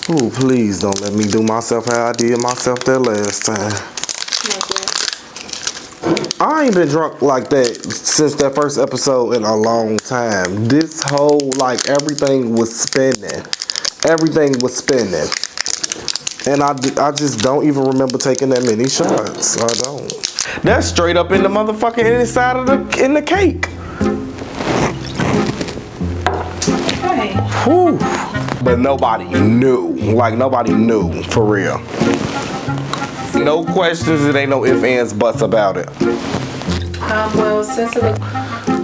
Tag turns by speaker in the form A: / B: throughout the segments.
A: Ooh, please don't let me do myself how I did myself that last time. I ain't been drunk like that since that first episode in a long time. This whole, like, everything was spinning. Everything was spinning. And I just don't even remember taking that many shots. I don't. That's straight up in the motherfucking inside of the cake.
B: Hey.
A: Whew. But nobody knew. Like, nobody knew, for real. No questions, it ain't no ifs, ands, buts about it.
B: Well, since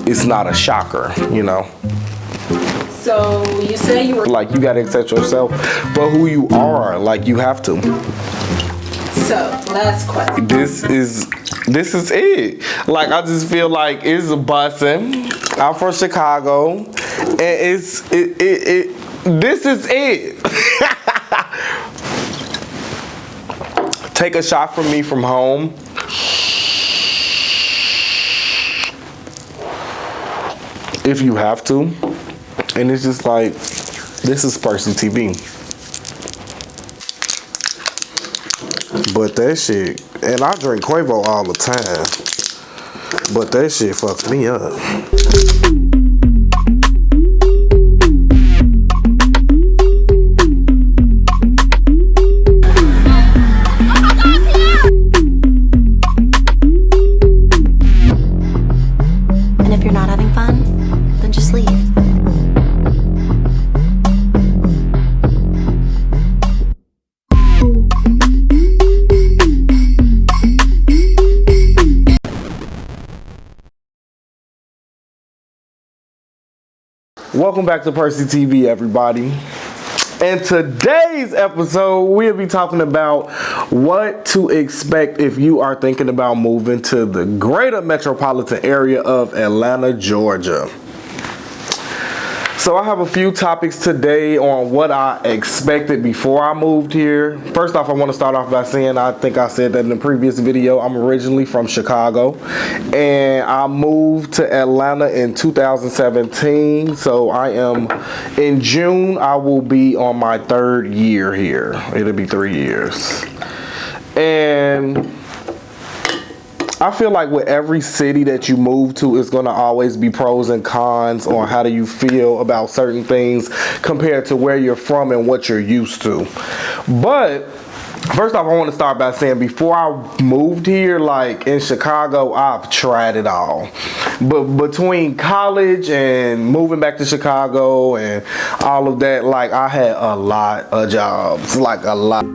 A: it's not a shocker, you know.
B: So, you say you were...
A: Like, you gotta accept yourself for who you are. Like, you have to.
B: So, last question.
A: This is it. Like, I just feel like it's a bussin'. I'm from Chicago. And this is it. Take a shot from me from home. If you have to. And it's just like, this is Percy TV. But that shit, and I drink Quavo all the time. But that shit fucks me up. Welcome back to Percy TV, everybody. In today's episode, we'll be talking about what to expect if you are thinking about moving to the greater metropolitan area of Atlanta, Georgia. So I have a few topics today on what I expected before I moved here. First off, I want to start off by saying, I think I said that in the previous video, I'm originally from Chicago and I moved to Atlanta in 2017. So I am, in June, I will be on my 3rd year here. It'll be 3 years. And I feel like with every city that you move to, it's going to always be pros and cons on how do you feel about certain things compared to where you're from and what you're used to. But first off, I want to start by saying before I moved here, like in Chicago, I've tried it all. But between college and moving back to Chicago and all of that, like I had a lot of jobs, like a lot.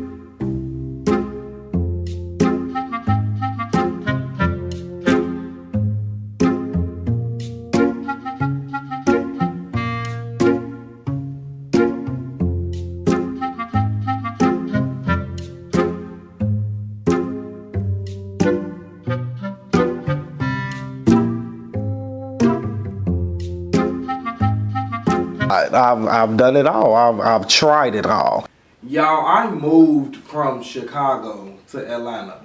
A: I've done it all. I've tried it all. Y'all, I moved from Chicago to Atlanta.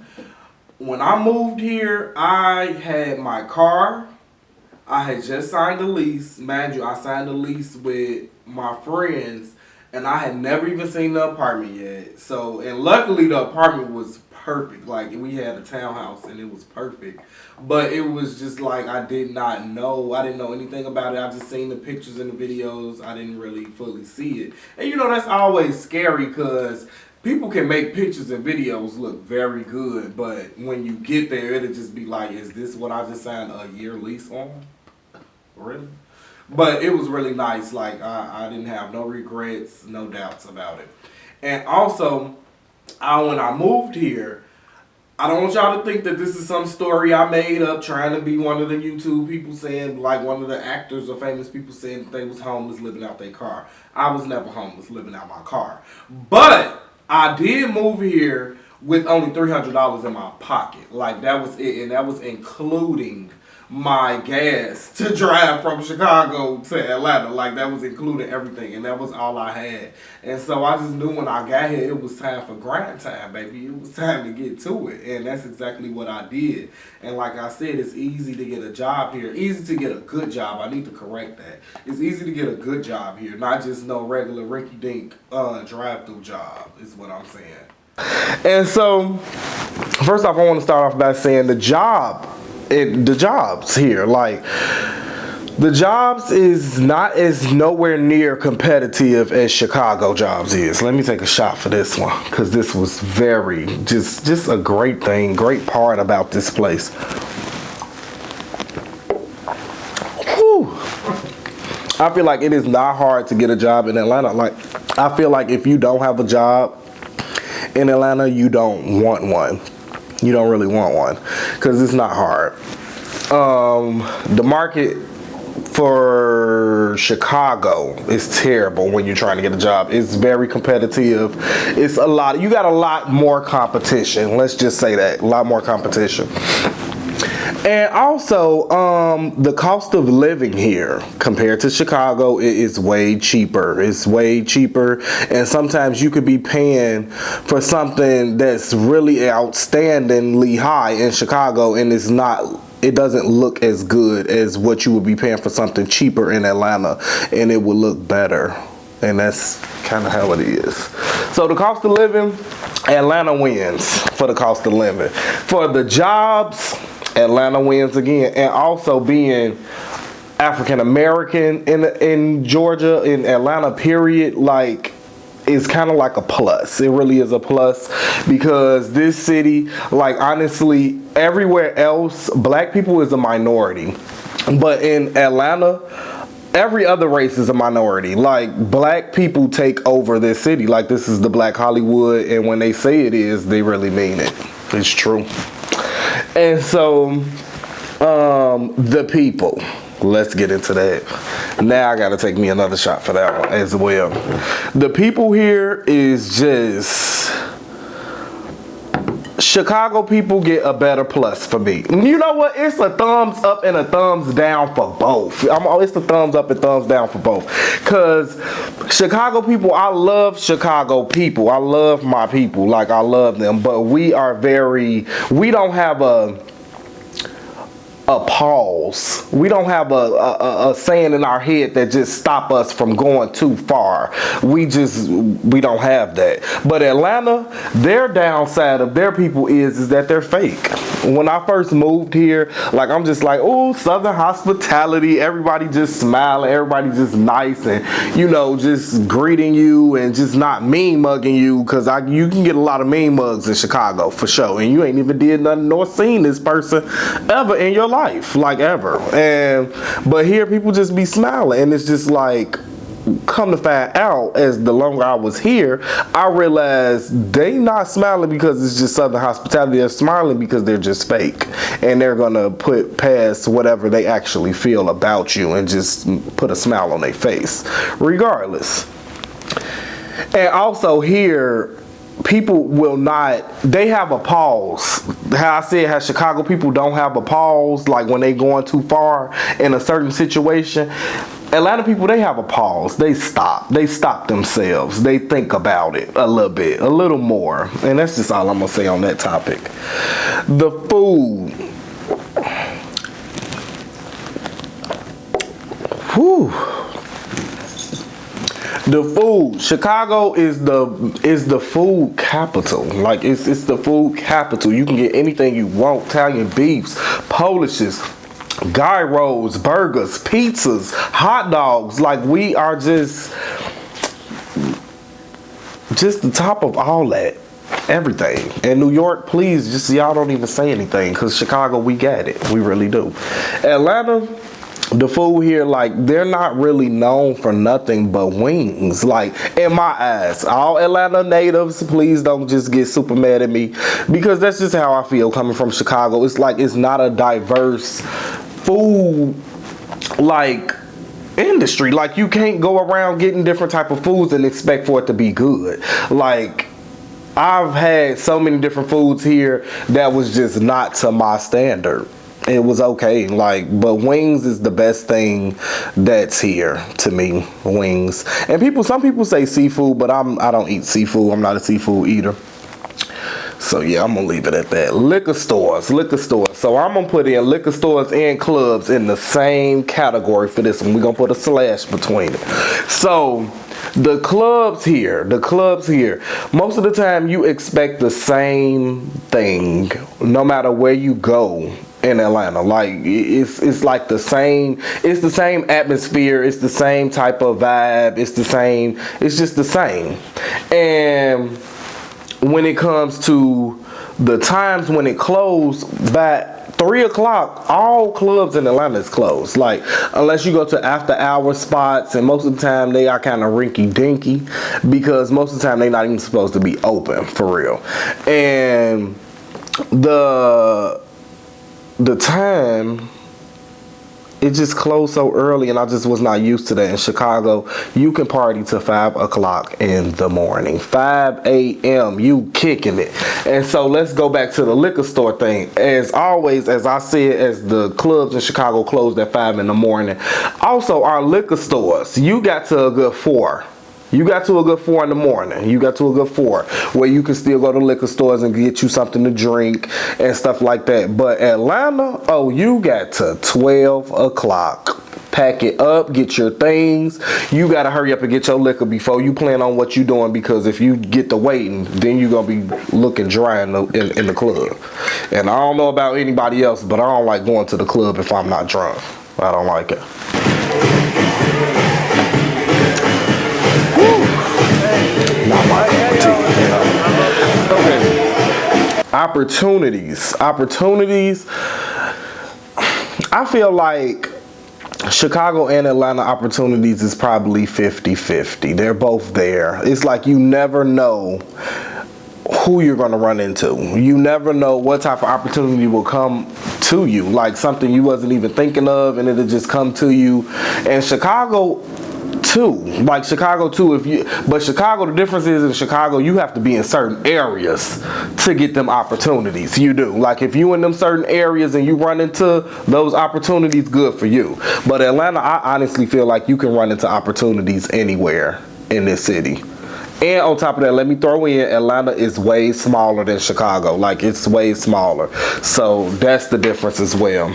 A: When I moved here, I had my car. I had just signed a lease. Mind you, I signed a lease with my friends, and I had never even seen the apartment yet. So, and luckily the apartment was perfect. Like, we had a townhouse and it was perfect. But it was just like, I didn't know anything about it. I just seen the pictures and the videos. I didn't really fully see it. And you know, that's always scary because people can make pictures and videos look very good. But when you get there, it'll just be like, is this what I just signed a year lease on? Really? But it was really nice. Like, I didn't have no regrets, no doubts about it. And also, when I moved here, I don't want y'all to think that this is some story I made up trying to be one of the YouTube people saying, like one of the actors or famous people saying that they was homeless living out their car. I was never homeless living out my car. But I did move here with only $300 in my pocket. Like, that was it. And that was including my gas to drive from Chicago to Atlanta. Like, that was including everything, and that was all I had. And so I just knew when I got here, it was time for grind time, baby. It was time to get to it, and that's exactly what I did. And like I said, it's easy to get a job here. Easy to get a good job. I need to correct that. It's easy to get a good job here, not just no regular rinky-dink drive-through job, is what I'm saying. And so, first off, I want to start off by saying the jobs here, like, the jobs is nowhere near competitive as Chicago jobs is. Let me take a shot for this one, because this was very, just a great thing, great part about this place. Whew. I feel like it is not hard to get a job in Atlanta. Like, I feel like if you don't have a job in Atlanta, you don't want one. You don't really want one, because it's not hard. The market for Chicago is terrible when you're trying to get a job. It's very competitive. It's a lot. You got a lot more competition. Let's just say that. A lot more competition. And also, the cost of living here compared to Chicago is way cheaper. It's way cheaper, and sometimes you could be paying for something that's really outstandingly high in Chicago, and it doesn't look as good as what you would be paying for something cheaper in Atlanta, and it would look better. And that's kind of how it is. So the cost of living, Atlanta wins for the cost of living. For the jobs, Atlanta wins again. And also being African American in Georgia, in Atlanta, period, like, is kind of like a plus. It really is a plus, because this city, like, honestly, everywhere else, black people is a minority. But in Atlanta, every other race is a minority. Like, black people take over this city. Like, this is the Black Hollywood, and when they say it is, they really mean it. It's true. And so, the people. Let's get into that. Now I gotta take me another shot for that one as well. The people here is just... Chicago people get a better plus for me. You know what? It's a thumbs up and a thumbs down for both. It's a thumbs up and thumbs down for both. Because Chicago people, I love Chicago people. I love my people. Like, I love them. But we don't have a pause. We don't have a saying in our head that just stop us from going too far. We don't have that. But Atlanta, their downside of their people is that they're fake. When I first moved here, like, I'm just like, oh, Southern hospitality, everybody just smiling, everybody just nice, and, you know, just greeting you and just not mean mugging you, because you can get a lot of mean mugs in Chicago for sure, and you ain't even did nothing nor seen this person ever in your life, like, ever. But here people just be smiling, and it's just like, come to find out, as the longer I was here, I realized they not smiling because it's just Southern hospitality. They're smiling because they're just fake, and they're gonna put past whatever they actually feel about you and just put a smile on their face regardless. And also here, people will not, they have a pause. How I said, how Chicago people don't have a pause, like when they going too far in a certain situation. Atlanta people, they have a pause. They stop themselves. They think about it a little bit, a little more. And that's just all I'm gonna say on that topic. The food. Whew. The food. Chicago is the food capital. Like, it's the food capital. You can get anything you want. Italian beefs, Polishes, gyros, burgers, pizzas, hot dogs. Like, we are just the top of all that. Everything. And New York, please, just y'all don't even say anything, because Chicago, we got it. We really do. Atlanta, the food here, like, they're not really known for nothing but wings. Like, in my eyes, all Atlanta natives, please don't just get super mad at me, because that's just how I feel coming from Chicago. It's like, it's not a diverse food, like, industry. Like, you can't go around getting different type of foods and expect for it to be good. Like, I've had so many different foods here that was just not to my standard. It was okay, like, but wings is the best thing that's here to me. Wings. And some people say seafood, but I don't eat seafood. I'm not a seafood eater. So yeah, I'm gonna leave it at that. Liquor stores. So I'm gonna put in liquor stores and clubs in the same category for this one. We're gonna put a slash between it. So the clubs here, most of the time you expect the same thing no matter where you go in Atlanta. Like it's like the same atmosphere, it's the same type of vibe, it's just the same. And when it comes to the times when it closed, by 3 o'clock, all clubs in Atlanta is closed. Like, unless you go to after hour spots, and most of the time they are kind of rinky dinky, because most of the time they're not even supposed to be open for real. And the time, it just closed so early, and I just was not used to that. In Chicago, you can party till 5 o'clock in the morning. 5 a.m., you kicking it. And so let's go back to the liquor store thing. As always, as I said, as the clubs in Chicago closed at 5 in the morning, also our liquor stores, you got to a good 4. You got to a good 4 in the morning. You got to a good 4 where you can still go to liquor stores and get you something to drink and stuff like that. But Atlanta, oh, you got to 12 o'clock. Pack it up, get your things. You got to hurry up and get your liquor before you plan on what you doing, because if you get to waiting, then you're going to be looking dry in the club. And I don't know about anybody else, but I don't like going to the club if I'm not drunk. I don't like it. Not my cup of tea, you know. Okay. Opportunities. I feel like Chicago and Atlanta opportunities is probably 50-50. They're both there. It's like you never know who you're going to run into. You never know what type of opportunity will come to you. Like something you wasn't even thinking of, and it'll just come to you. And Chicago too, but Chicago, the difference is in Chicago, you have to be in certain areas to get them opportunities. You do. Like if you in them certain areas and you run into those opportunities, good for you. But Atlanta, I honestly feel like you can run into opportunities anywhere in this city. And on top of that, let me throw in, Atlanta is way smaller than Chicago. Like it's way smaller. So that's the difference as well.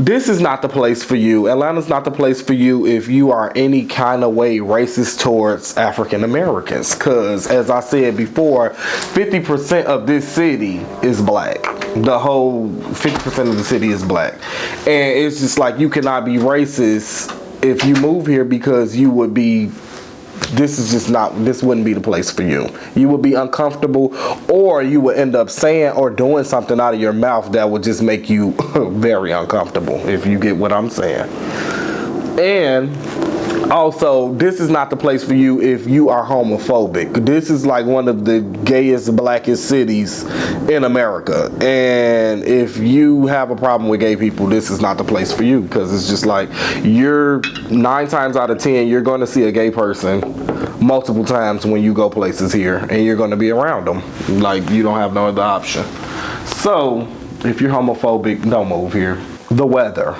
A: This is not the place for you. Atlanta's not the place for you if you are any kind of way racist towards African Americans. Because, as I said before, 50% of this city is black. The whole 50% of the city is black. And it's just like you cannot be racist if you move here, because you would be... this wouldn't be the place for you. You would be uncomfortable, or you would end up saying or doing something out of your mouth that would just make you very uncomfortable, if you get what I'm saying. And also, this is not the place for you if you are homophobic. This is like one of the gayest, blackest cities in America. And if you have a problem with gay people, this is not the place for you, because it's just like you're 9 times out of 10, you're going to see a gay person multiple times when you go places here, and you're going to be around them. Like, you don't have no other option. So, if you're homophobic, don't move here. The weather.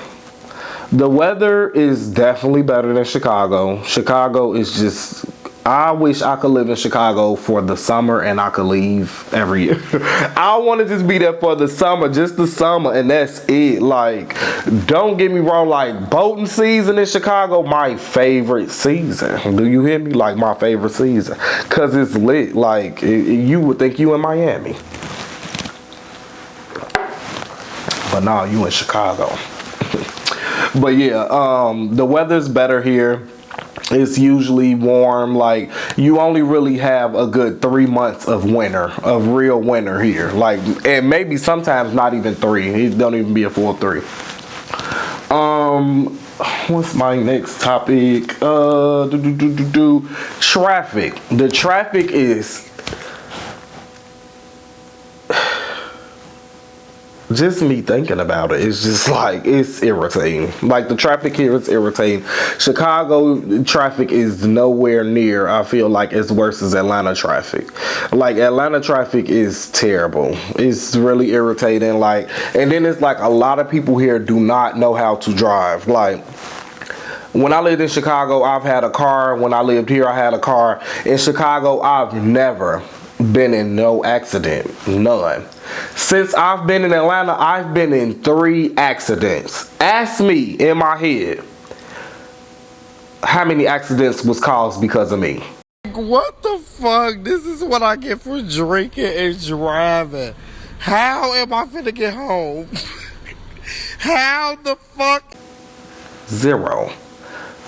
A: The weather is definitely better than Chicago. Chicago is just... I wish I could live in Chicago for the summer and I could leave every year. I want to just be there for the summer, just the summer, and that's it. Like, don't get me wrong, like, boating season in Chicago, my favorite season. Do you hear me? Like, my favorite season. Because it's lit. Like, you would think you in Miami. But nah, you in Chicago. But yeah, the weather's better here. It's usually warm. Like, you only really have a good 3 months of winter, of real winter here. Like, and maybe sometimes not even 3. It don't even be a full 3. What's my next topic? Traffic. The traffic is... just me thinking about it, it's just like, it's irritating. Like, the traffic here is irritating. Chicago traffic is nowhere near, I feel like, as worse as Atlanta traffic. Like, Atlanta traffic is terrible. It's really irritating. Like, and then it's like a lot of people here do not know how to drive. Like, when I lived in Chicago, I've had a car. When I lived here, I had a car. In Chicago, I've never been in no accident. None. Since I've been in Atlanta, I've been in 3 accidents. Ask me in my head how many accidents was caused because of me. What the fuck? This is what I get for drinking and driving. How am I finna get home? How the fuck? 0.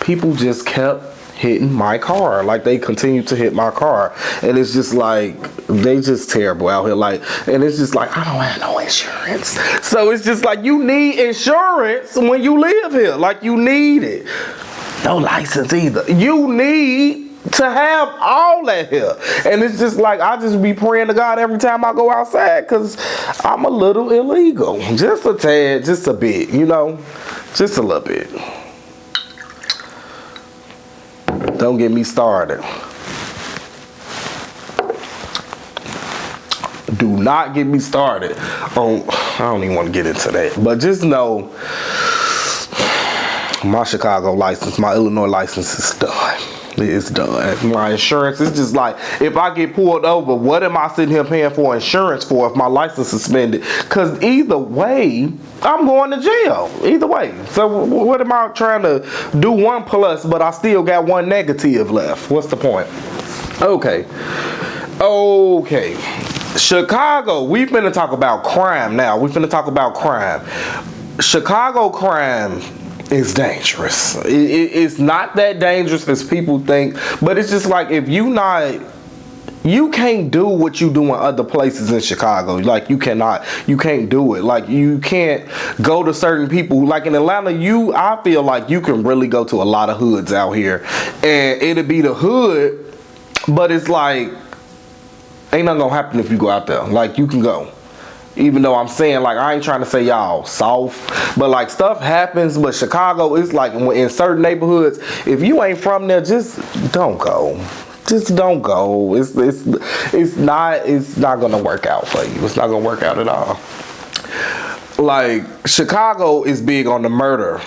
A: People just kept hitting my car. Like, they continue to hit my car, and it's just like, they just terrible out here. Like, and it's just like, I don't have no insurance, so it's just like, you need insurance when you live here. Like, you need it. No license either. You need to have all that here. And it's just like, I just be praying to God every time I go outside, because I'm a little illegal, just a tad, just a bit, you know, just a little bit. Don't get me started. Do not get me started on, I don't even want to get into that. But just know, my Chicago license, my Illinois license is done. It's done. My insurance is just like, if I get pulled over, what am I sitting here paying for insurance for if my license is suspended? Because either way, I'm going to jail. Either way. So what am I trying to do 1 plus, but I still got 1 negative left? What's the point? Okay. Chicago, we've been to talk about crime now. We've been to talk about crime. Chicago crime is dangerous. It's not that dangerous as people think, but it's just like, if you can't do what you do in other places in Chicago. Like, you can't do it. Like, you can't go to certain people. Like, in Atlanta, I feel like you can really go to a lot of hoods out here, and it'll be the hood, but it's like, ain't nothing gonna happen if you go out there. Like, you can go. Even though I'm saying, like, I ain't trying to say y'all soft, but like, stuff happens. But Chicago is like, in certain neighborhoods, if you ain't from there, just don't go. Just don't go. It's not gonna work out for you. It's not gonna work out at all. Like, Chicago is big on the murder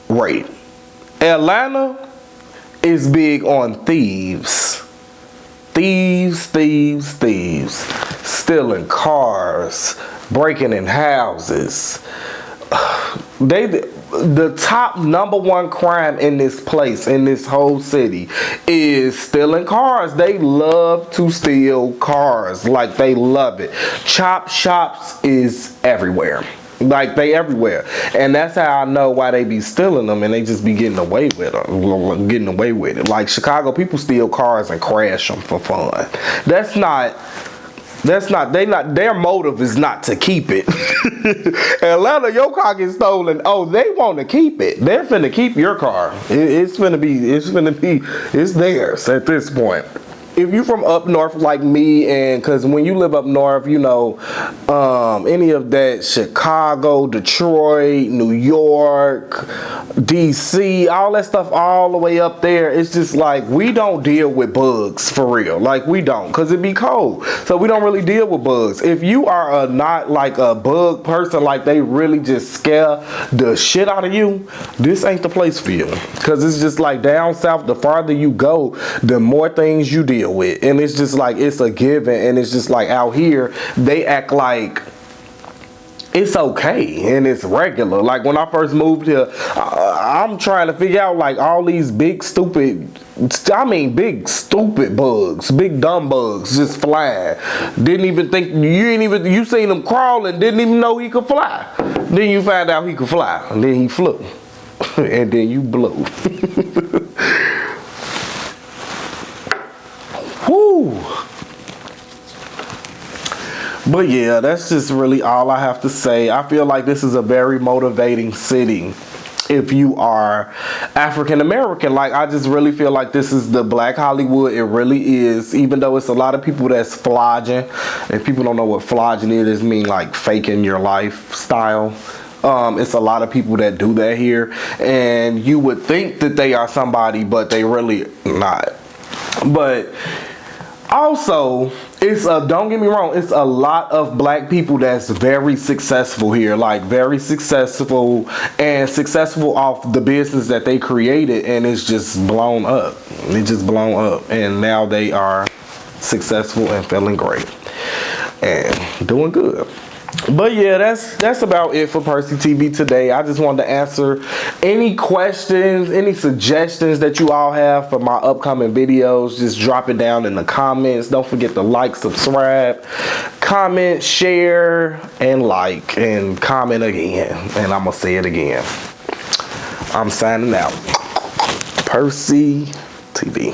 A: rate. Atlanta is big on thieves. Thieves. Stealing cars, breaking in houses. The top #1 crime in this place, in this whole city, is stealing cars. They love to steal cars. Like, they love it. Chop shops is everywhere. Like, they everywhere. And that's how I know why they be stealing them, and they just be getting away with it. Like, Chicago people steal cars and crash them for fun. Their motive is not to keep it. Atlanta, your car gets stolen. Oh, they want to keep it. They're finna keep your car. It's theirs at this point. If you from up north like me, and because when you live up north, you know, any of that Chicago, Detroit, New York, DC, all that stuff all the way up there, it's just like, we don't deal with bugs for real. Like, we don't, because it be cold. So we don't really deal with bugs. If you are not like a bug person, like they really just scare the shit out of you, this ain't the place for you. Because it's just like, down south, the farther you go, the more things you deal with. And it's just like, it's a given. And it's just like, out here they act like it's okay and it's regular. Like, when I first moved here, I'm trying to figure out, like, all these big stupid bugs, big dumb bugs just flying. Didn't even think, you seen him crawling, didn't even know he could fly. Then you find out he could fly, and then he flew. And then you blew. Whoo. But yeah, that's just really all I have to say. I feel like this is a very motivating city. if you are African American. Like, I just really feel like this is the Black Hollywood. It really is. Even though it's a lot of people that's flogging. If people don't know what flogging is, it means like faking your lifestyle. It's a lot of people that do that here, and you would think that they are somebody, but they really not. But also, don't get me wrong, it's a lot of black people that's very successful here, like very successful, and successful off the business that they created, and it's just blown up. It's just blown up, and now they are successful and feeling great and doing good. But yeah, that's about it for Percy TV today. I just wanted to answer any questions, any suggestions that you all have for my upcoming videos. Just drop it down in the comments. Don't forget to like, subscribe, comment, share, and like, and comment again. And I'm going to say it again. I'm signing out. Percy TV.